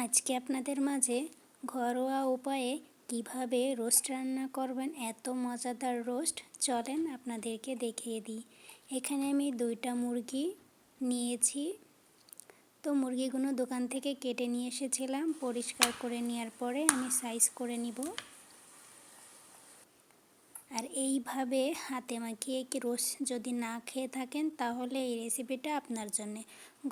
আজকে আপনাদের মাঝে ঘরোয়া উপায়ে কিভাবে রোস্ট রান্না করবেন এত মজাদার রোস্ট চলেন আপনাদেরকে দেখিয়ে দিই। এখানে আমি 2টা মুরগি নিয়েছি। তো মুরগিগুলো দোকান থেকে কেটে নিয়ে এসেছিলাম। পরিষ্কার করে নেওয়ার পরে আমি সাইজ করে নিব। আর এইভাবে হাতে মাখিয়ে কি রোস্ট যদি না খেয়ে থাকেন তাহলে এই রেসিপিটা আপনার জন্যে।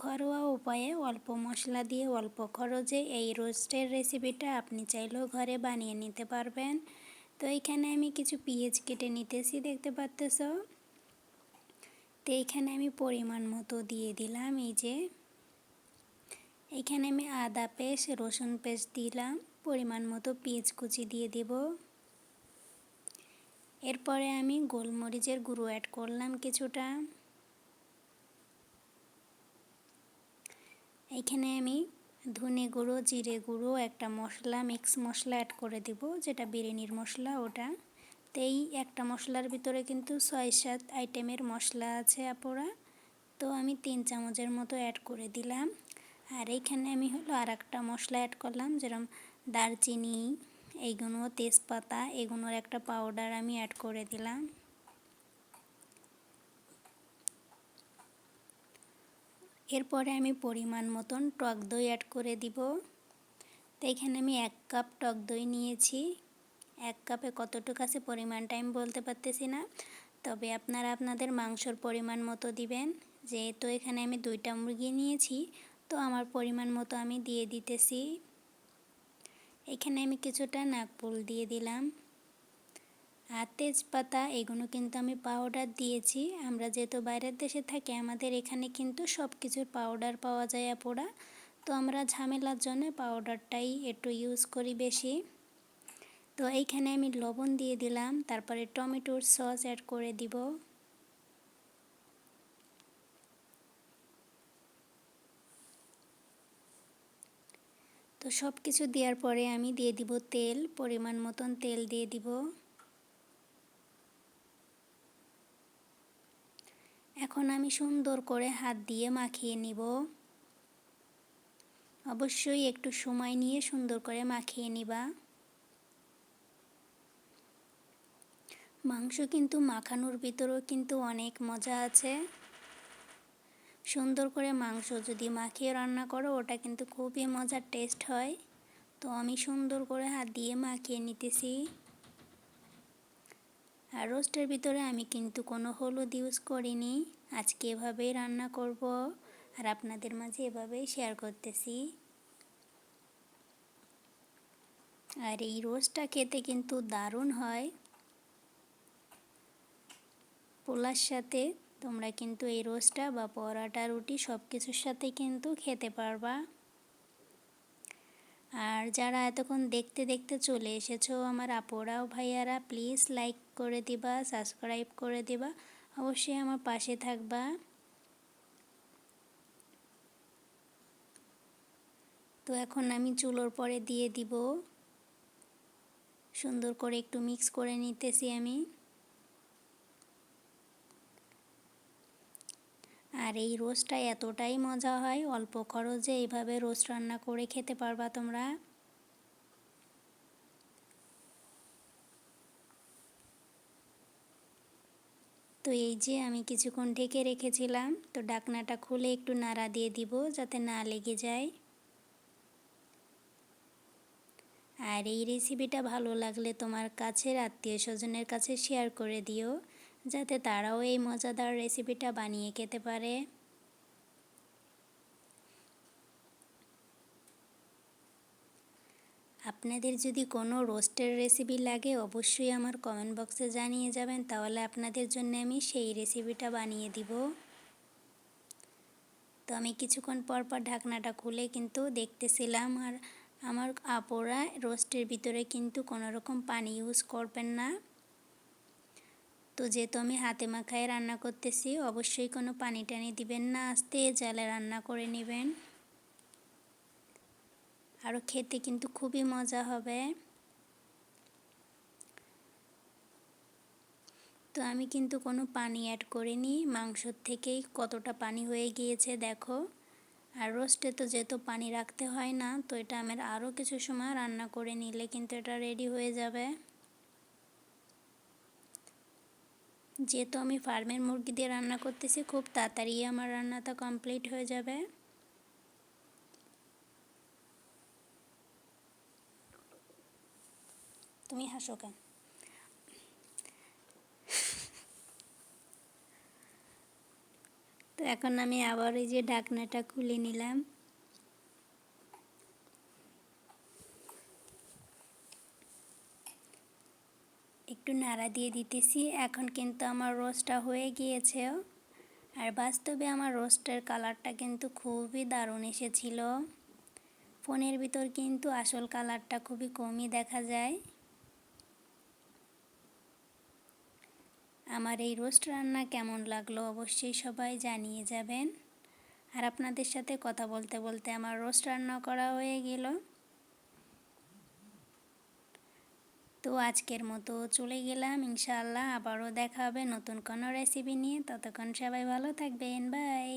ঘরোয়া উপায়ে অল্প মশলা দিয়ে অল্প খরচে এই রোস্টের রেসিপিটা আপনি চাইলেও ঘরে বানিয়ে নিতে পারবেন। তো এইখানে আমি কিছু পেঁয়াজ কেটে নিতেছি, দেখতে পাচ্তেছ। তো এইখানে আমি পরিমাণ মতো দিয়ে দিলাম। এইখানে আমি আদা পেস্ট, রসুন পেস্ট দিলাম। পরিমাণ মতো পেঁয়াজ কুচি দিয়ে দেব। এরপরে আমি গোলমরিচের গুঁড়ো অ্যাড করলাম কিছুটা। এখানে আমি ধনে গুঁড়ো, জিরে গুঁড়ো, একটা মশলা মিক্স মশলা অ্যাড করে দেব, যেটা বিরিয়ানির মশলা ওটা। তো এই একটা মশলার ভিতরে কিন্তু 6-7 আইটেমের মশলা আছে আপুরা। তো আমি 3 চামচের মতো অ্যাড করে দিলাম। আর এইখানে আমি আর একটা মশলা অ্যাড করলাম, যেরকম দারচিনি, এইগুলো তেজপাতা, এগুলোর একটা পাউডার আমি অ্যাড করে দিলাম। এরপরে আমি পরিমাণ মতন টক দই অ্যাড করে দিব। তো এখানে আমি 1 কাপ টক দই নিয়েছি। 1 কাপে কতটুকু আছে পরিমাণটা আমি বলতে পারতেছি না, তবে আপনারা আপনাদের মাংসর পরিমাণ মতো দিবেন। যেহেতু এখানে আমি 2টা মুরগি নিয়েছি, তো আমার পরিমাণ মতো আমি দিয়ে দিতেছি। এখানে আমি কিছুটা নাকফুল দিয়ে দিলাম। আর তেজপাতা, এগুলো কিন্তু আমি পাউডার দিয়েছি। আমরা যেহেতু বাইরের দেশে থাকি, আমাদের এখানে কিন্তু সব কিছুর পাউডার পাওয়া যায় আপুরা। তো আমরা ঝামেলার জন্য পাউডারটাই একটু ইউজ করি বেশি। তো এইখানে আমি লবণ দিয়ে দিলাম, তারপরে টমেটোর সস অ্যাড করে দিব। তো সব কিছু দেওয়ার পরে আমি দিয়ে দিব তেল, পরিমাণ মতন তেল দিয়ে দিব। এখন আমি সুন্দর করে হাত দিয়ে মাখিয়ে নিব। অবশ্যই একটু সময় নিয়ে সুন্দর করে মাখিয়ে নিবা। মাংস কিন্তু মাখানোর ভিতরেও কিন্তু অনেক মজা আছে। সুন্দর করে মাংস যদি মাখিয়ে রান্না করো, ওটা কিন্তু খুবই মজার টেস্ট হয়। তো আমি সুন্দর করে হাত দিয়ে মাখিয়ে নিতেছি। আর রোস্টের ভিতরে আমি কিন্তু কোনো হলুদ ইউজ করিনি। আজকে এভাবেই রান্না করব আর আপনাদের মাঝে এভাবেই শেয়ার করতেছি। আর এই রোস্টটা খেতে কিন্তু দারুণ হয়। পোলার সাথে তোমরা কিন্তু এই রোস্টটা বা পরোটা, রুটি সব কিছুর সাথে কিন্তু খেতে পারবা। আর যারা এতক্ষণ দেখতে দেখতে চলে এসেছো আমার আপুরা ও ভাইয়ারা, প্লিজ লাইক করে দিবা, সাবস্ক্রাইব করে দিবা, অবশ্যই আমার পাশে থাকবা। তো এখন আমি চুলোর পরে দিয়ে দিব। সুন্দর করে একটু মিক্স করে নিতেছি আমি। আর এই রোস্টটা এতটাই মজা হয়, অল্প খরচে এইভাবে রোস্ট রান্না করে খেতে পারবা তোমরা। তো এই যে আমি কিছুক্ষণ ঢেকে রেখেছিলাম, তো ঢাকনাটা খুলে একটু নাড়া দিয়ে দিব যাতে না লেগে যায়। আর এই রেসিপিটা ভালো লাগলে তোমার কাছের আত্মীয় স্বজনের কাছে শেয়ার করে দিও, যাতে তারাও এই মজাদার রেসিপিটা বানিয়ে খেতে পারে। আপনাদের যদি কোনো রোস্টের রেসিপি লাগে অবশ্যই আমার কমেন্ট বক্সে জানিয়ে যাবেন, তাহলে আপনাদের জন্য আমি সেই রেসিপিটা বানিয়ে দিব। তো আমি কিছুক্ষণ পর পর ঢাকনাটা খুলে কিন্তু দেখতেছিলাম। আর আমার আপুরা রোস্টের ভিতরে কিন্তু কোনো রকম পানি ইউজ করবেন না। তো যেহেতু আমি হাতে মাখায় রান্না করতেছি, অবশ্যই কোনো পানি টানি দিবেন না, আস্তে জালে রান্না করে নেবেন। আরও খেতে কিন্তু খুবই মজা হবে। তো আমি কিন্তু কোনো পানি অ্যাড করিনি, মাংসর থেকেই কতটা পানি হয়ে গিয়েছে দেখো। আর রোস্টে তো যেহেতু পানি রাখতে হয় না, তো এটা আমার আরও কিছু সময় রান্না করে নিলে কিন্তু এটা রেডি হয়ে যাবে। যেহেতু আমি ফার্মের মুরগি দিয়ে রান্না করতেছি, খুব তাড়াতাড়ি আমার রান্নাটা কমপ্লিট হয়ে যাবে। তুমি হাসো কেন? তো এখন আমি আবার এই যে ঢাকনাটা খুলে নিলাম। একটু নাড়া দিয়ে দিতেছি। এখন কিন্তু আমার রোস্টটা হয়ে গিয়েছে। আর বাস্তবে আমার রোস্টের কালারটা কিন্তু খুবই দারুণ এসেছিল। ফোনের ভিতর কিন্তু আসল কালারটা খুবই কমই দেখা যায়। আমার এই রোস্ট রান্না কেমন লাগলো অবশ্যই সবাই জানিয়ে যাবেন। আর আপনাদের সাথে কথা বলতে বলতে আমার রোস্ট রান্না করা হয়ে গেল। তো আজকের মতো চলে গেলাম, ইনশাআল্লাহ আবারও দেখা হবে নতুন কোনো রেসিপি নিয়ে। ততক্ষণ সবাই ভালো থাকবেন, বাই।